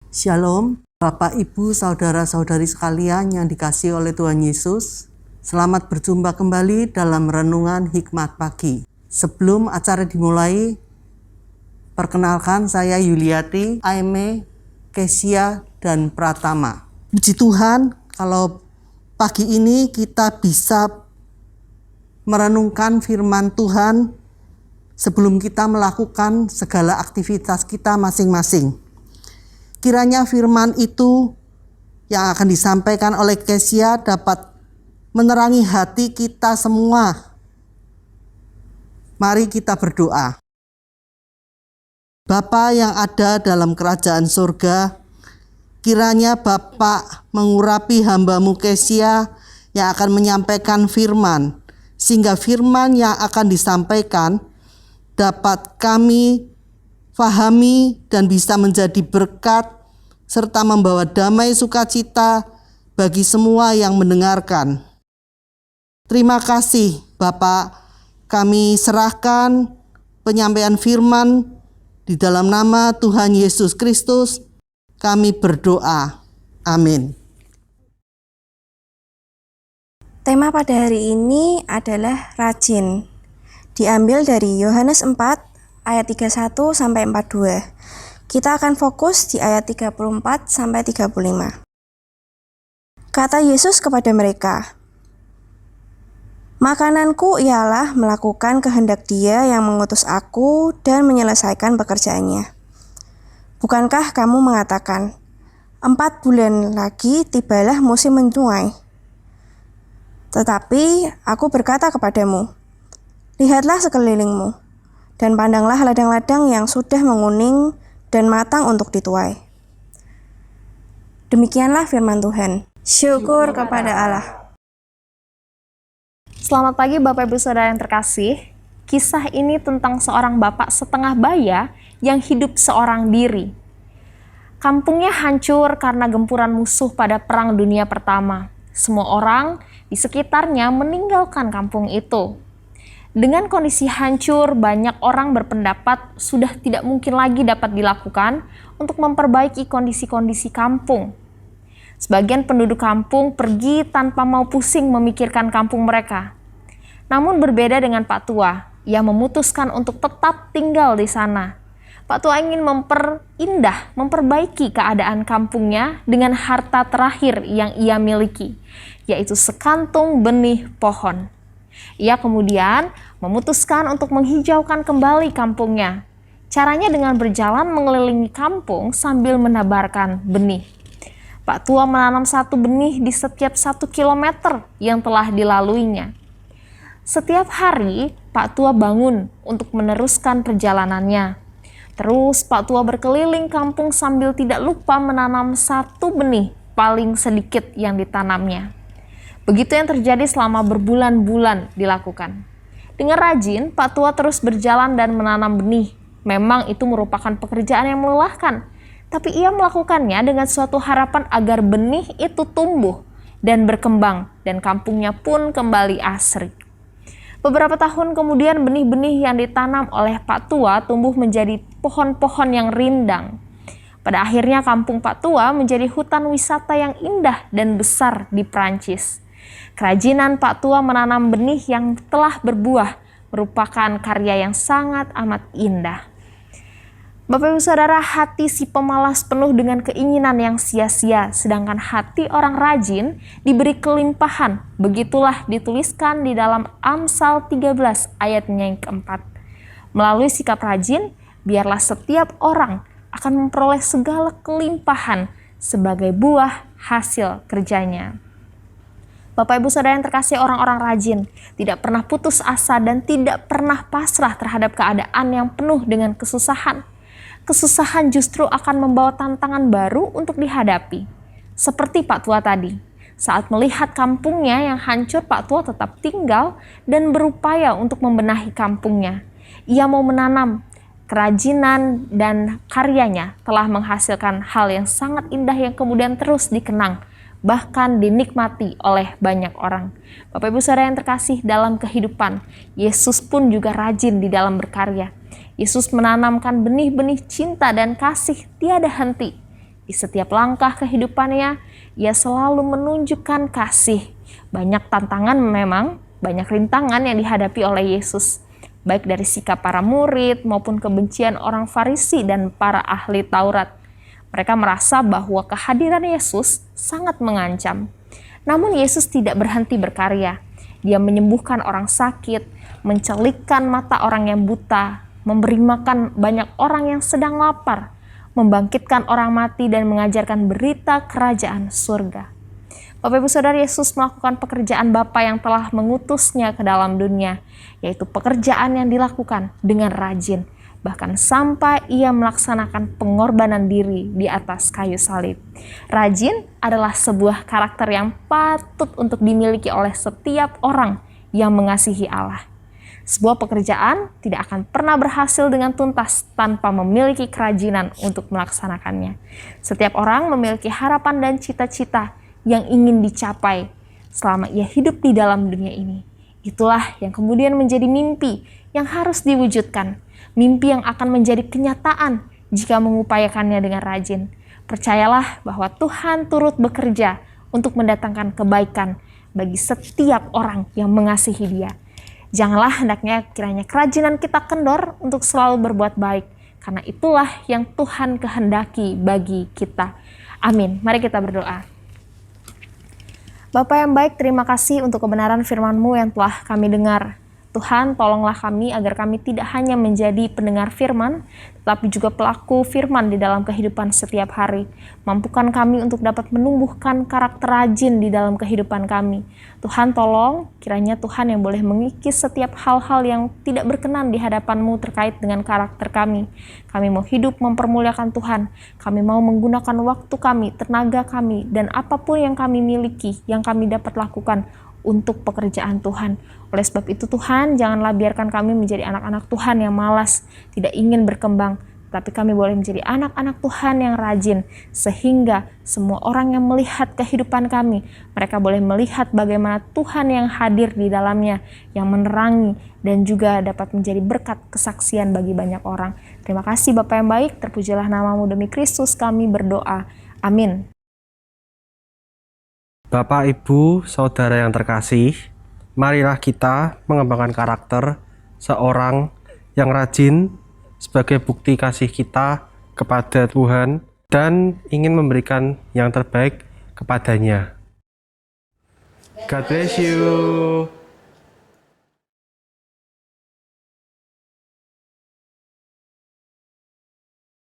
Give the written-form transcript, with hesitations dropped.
Shalom, Bapak, Ibu, Saudara-saudari sekalian yang dikasihi oleh Tuhan Yesus. Selamat berjumpa kembali dalam Renungan Hikmat Pagi. Sebelum acara dimulai, perkenalkan saya Yuliati, Aime, Kesia, dan Pratama. Puji Tuhan, kalau pagi ini kita bisa merenungkan firman Tuhan sebelum kita melakukan segala aktivitas kita masing-masing. Kiranya firman itu yang akan disampaikan oleh Kesia dapat menerangi hati kita semua. Mari kita berdoa. Bapa yang ada dalam kerajaan surga, kiranya Bapak mengurapi hamba-Mu Kesia yang akan menyampaikan firman, sehingga firman yang akan disampaikan dapat kami fahami dan bisa menjadi berkat serta membawa damai sukacita bagi semua yang mendengarkan. Terima kasih Bapak, kami serahkan penyampaian firman di dalam nama Tuhan Yesus Kristus. Kami berdoa. Amin. Tema pada hari ini adalah rajin. Diambil dari Yohanes 4 ayat 31 sampai 42. Kita akan fokus di ayat 34 sampai 35. Kata Yesus kepada mereka, "Makananku ialah melakukan kehendak Dia yang mengutus aku dan menyelesaikan pekerjaannya. Bukankah kamu mengatakan, 4 bulan lagi tibalah musim menuai? Tetapi aku berkata kepadamu, lihatlah sekelilingmu, dan pandanglah ladang-ladang yang sudah menguning dan matang untuk dituai." Demikianlah firman Tuhan. Syukur kepada Allah. Selamat pagi Bapak Ibu Saudara yang terkasih. Kisah ini tentang seorang bapak setengah baya yang hidup seorang diri. Kampungnya hancur karena gempuran musuh pada Perang Dunia Pertama. Semua orang di sekitarnya meninggalkan kampung itu. Dengan kondisi hancur, banyak orang berpendapat sudah tidak mungkin lagi dapat dilakukan untuk memperbaiki kondisi-kondisi kampung. Sebagian penduduk kampung pergi tanpa mau pusing memikirkan kampung mereka. Namun berbeda dengan Pak Tua, yang memutuskan untuk tetap tinggal di sana. Pak Tua ingin memperbaiki keadaan kampungnya dengan harta terakhir yang ia miliki, yaitu sekantung benih pohon. Ia kemudian memutuskan untuk menghijaukan kembali kampungnya. Caranya dengan berjalan mengelilingi kampung sambil menebarkan benih. Pak Tua menanam 1 benih di setiap 1 kilometer yang telah dilaluinya. Setiap hari, Pak Tua bangun untuk meneruskan perjalanannya. Terus Pak Tua berkeliling kampung sambil tidak lupa menanam 1 benih paling sedikit yang ditanamnya. Begitu yang terjadi selama berbulan-bulan dilakukan. Dengan rajin, Pak Tua terus berjalan dan menanam benih. Memang itu merupakan pekerjaan yang melelahkan, tapi ia melakukannya dengan suatu harapan agar benih itu tumbuh dan berkembang, dan kampungnya pun kembali asri. Beberapa tahun kemudian, benih-benih yang ditanam oleh Pak Tua tumbuh menjadi pohon-pohon yang rindang. Pada akhirnya kampung Pak Tua menjadi hutan wisata yang indah dan besar di Prancis. Kerajinan Pak Tua menanam benih yang telah berbuah merupakan karya yang sangat amat indah. Bapak Ibu Saudara, hati si pemalas penuh dengan keinginan yang sia-sia, sedangkan hati orang rajin diberi kelimpahan. Begitulah dituliskan di dalam Amsal 13 ayatnya yang keempat. Melalui sikap rajin, biarlah setiap orang akan memperoleh segala kelimpahan sebagai buah hasil kerjanya. Bapak Ibu Saudara yang terkasih, orang-orang rajin tidak pernah putus asa dan tidak pernah pasrah terhadap keadaan yang penuh dengan kesusahan. Kesusahan justru akan membawa tantangan baru untuk dihadapi. Seperti Pak Tua tadi, saat melihat kampungnya yang hancur, Pak Tua tetap tinggal dan berupaya untuk membenahi kampungnya. Ia mau menanam. Kerajinan dan karyanya telah menghasilkan hal yang sangat indah yang kemudian terus dikenang, bahkan dinikmati oleh banyak orang. Bapak Ibu Saudara yang terkasih, dalam kehidupan, Yesus pun juga rajin di dalam berkarya. Yesus menanamkan benih-benih cinta dan kasih tiada henti Di setiap langkah kehidupannya, ia selalu menunjukkan kasih. Banyak tantangan memang, banyak rintangan yang dihadapi oleh Yesus, baik dari sikap para murid maupun kebencian orang Farisi dan para ahli Taurat. Mereka merasa bahwa kehadiran Yesus sangat mengancam. Namun Yesus tidak berhenti berkarya. Dia menyembuhkan orang sakit, mencelikkan mata orang yang buta, memberi makan banyak orang yang sedang lapar, membangkitkan orang mati dan mengajarkan berita kerajaan surga. Bapak Ibu Saudara, Yesus melakukan pekerjaan Bapa yang telah mengutusnya ke dalam dunia, yaitu pekerjaan yang dilakukan dengan rajin, bahkan sampai ia melaksanakan pengorbanan diri di atas kayu salib. Rajin adalah sebuah karakter yang patut untuk dimiliki oleh setiap orang yang mengasihi Allah. Sebuah pekerjaan tidak akan pernah berhasil dengan tuntas tanpa memiliki kerajinan untuk melaksanakannya. Setiap orang memiliki harapan dan cita-cita yang ingin dicapai selama ia hidup di dalam dunia ini. Itulah yang kemudian menjadi mimpi yang harus diwujudkan. Mimpi yang akan menjadi kenyataan jika mengupayakannya dengan rajin. Percayalah bahwa Tuhan turut bekerja untuk mendatangkan kebaikan bagi setiap orang yang mengasihi Dia. Janganlah hendaknya kiranya kerajinan kita kendor untuk selalu berbuat baik, karena itulah yang Tuhan kehendaki bagi kita. Amin. Mari kita berdoa. Bapa yang baik, terima kasih untuk kebenaran firman-Mu yang telah kami dengar. Tuhan, tolonglah kami agar kami tidak hanya menjadi pendengar firman, tetapi juga pelaku firman di dalam kehidupan setiap hari. Mampukan kami untuk dapat menumbuhkan karakter rajin di dalam kehidupan kami. Tuhan, tolong kiranya Tuhan yang boleh mengikis setiap hal-hal yang tidak berkenan di hadapan-Mu terkait dengan karakter kami. Kami mau hidup mempermuliakan Tuhan. Kami mau menggunakan waktu kami, tenaga kami, dan apapun yang kami miliki, yang kami dapat lakukan untuk pekerjaan Tuhan. Oleh sebab itu Tuhan, janganlah biarkan kami menjadi anak-anak Tuhan yang malas, tidak ingin berkembang, tapi kami boleh menjadi anak-anak Tuhan yang rajin, sehingga semua orang yang melihat kehidupan kami, mereka boleh melihat bagaimana Tuhan yang hadir di dalamnya, yang menerangi, dan juga dapat menjadi berkat kesaksian bagi banyak orang. Terima kasih Bapa yang baik, terpujilah nama-Mu, demi Kristus kami berdoa. Amin. Bapak, Ibu, Saudara yang terkasih, marilah kita mengembangkan karakter seorang yang rajin sebagai bukti kasih kita kepada Tuhan dan ingin memberikan yang terbaik kepadanya. God bless you.